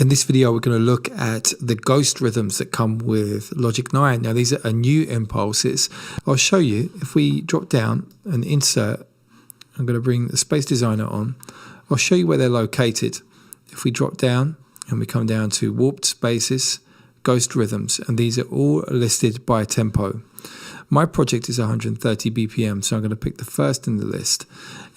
In this video, we're going to look at the ghost rhythms that come with Logic 9. Now, these are new impulses. I'll show you. If we drop down and insert, I'm going to bring the Space Designer on. I'll show you where they're located. If we drop down and we come down to warped spaces, ghost rhythms, and these are all listed by tempo. My project is 130 BPM, so I'm going to pick the first in the list.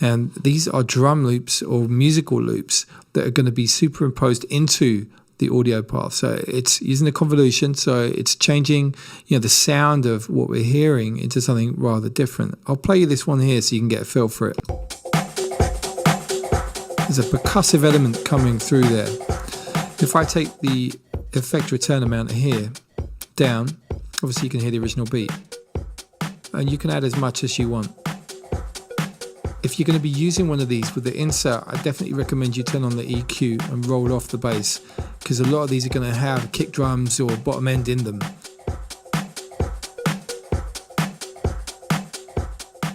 And these are drum loops or musical loops that are going to be superimposed into the audio path. So it's using a convolution, so it's changing, the sound of what we're hearing into something rather different. I'll play you this one here so you can get a feel for it. There's a percussive element coming through there. If I take the effect return amount here down, obviously you can hear the original beat. And you can add as much as you want. If you're going to be using one of these with the insert, I definitely recommend you turn on the EQ and roll off the bass, because a lot of these are going to have kick drums or bottom end in them.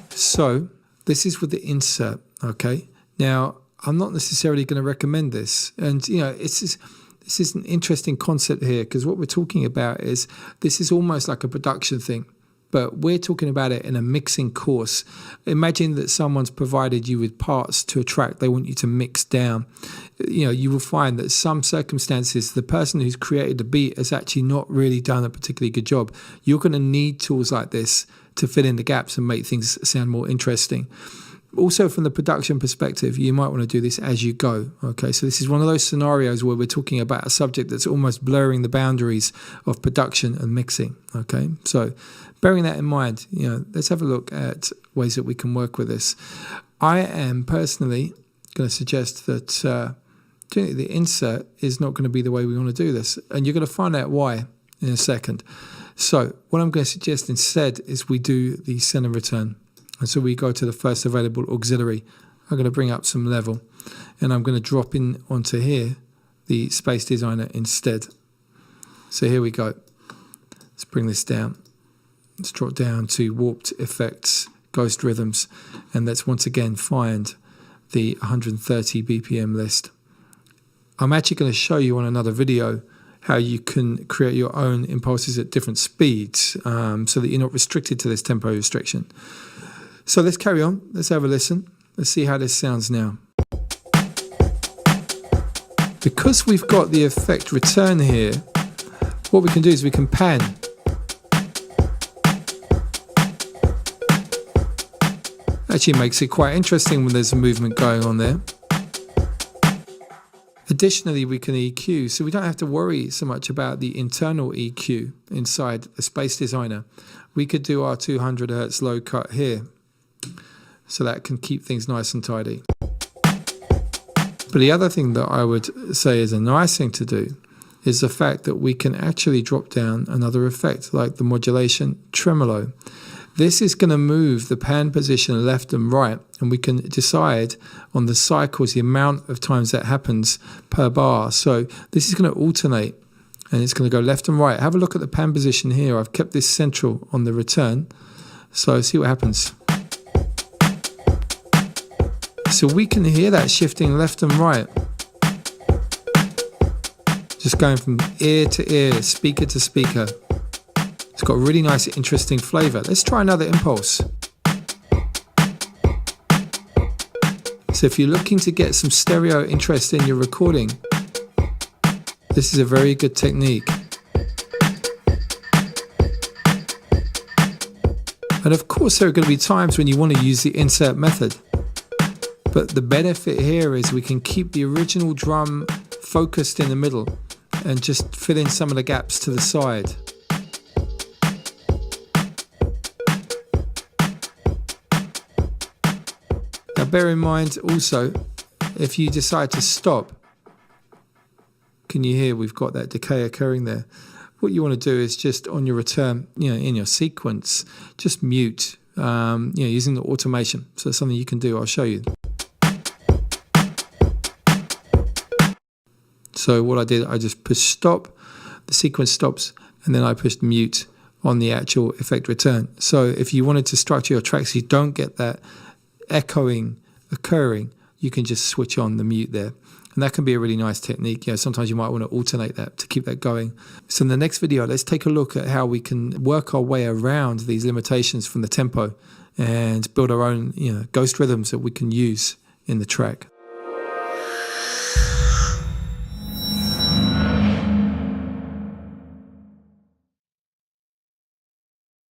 So this is with the insert, okay? Now, I'm not necessarily going to recommend this. And, this is an interesting concept here, because what we're talking about is this is almost like a production thing. But we're talking about it in a mixing course. Imagine that someone's provided you with parts to a track they want you to mix down. You will find that some circumstances, the person who's created the beat has actually not really done a particularly good job. You're going to need tools like this to fill in the gaps and make things sound more interesting. Also, from the production perspective, you might want to do this as you go. Okay, so this is one of those scenarios where we're talking about a subject that's almost blurring the boundaries of production and mixing. Okay, so bearing that in mind, let's have a look at ways that we can work with this. I am personally going to suggest that doing the insert is not going to be the way we want to do this, and you're going to find out why in a second. So what I'm going to suggest instead is we do the send and return. And so we go to the first available auxiliary. I'm going to bring up some level, and I'm going to drop in onto here the Space Designer instead. So here we go. Let's bring this down. Let's drop down to warped effects, ghost rhythms, and let's once again find the 130 BPM list. I'm actually going to show you on another video how you can create your own impulses at different speeds so that you're not restricted to this tempo restriction. So let's carry on. Let's have a listen. Let's see how this sounds now. Because we've got the effect return here, what we can do is we can pan. Actually makes it quite interesting when there's a movement going on there. Additionally, we can EQ, so we don't have to worry so much about the internal EQ inside the Space Designer. We could do our 200 Hz low cut here, so that can keep things nice and tidy. But the other thing that I would say is a nice thing to do is the fact that we can actually drop down another effect like the modulation tremolo. This is going to move the pan position left and right, and we can decide on the cycles the amount of times that happens per bar. So this is going to alternate, and it's going to go left and right. Have a look at the pan position here. I've kept this central on the return, so see what happens. So we can hear that shifting left and right. Just going from ear to ear, speaker to speaker. It's got a really nice, interesting flavor. Let's try another impulse. So if you're looking to get some stereo interest in your recording, this is a very good technique. And of course, there are going to be times when you want to use the insert method. But the benefit here is we can keep the original drum focused in the middle and just fill in some of the gaps to the side. Now bear in mind also, if you decide to stop, can you hear we've got that decay occurring there? What you want to do is just on your return, in your sequence, just mute, using the automation. So that's something you can do. I'll show you. So what I did, I just pushed stop, the sequence stops, and then I pushed mute on the actual effect return. So if you wanted to structure your tracks, you don't get that echoing occurring, you can just switch on the mute there. And And that can be a really nice technique. Sometimes you might want to alternate that to keep that going. So in the next video, let's take a look at how we can work our way around these limitations from the tempo and build our own, ghost rhythms that we can use in the track.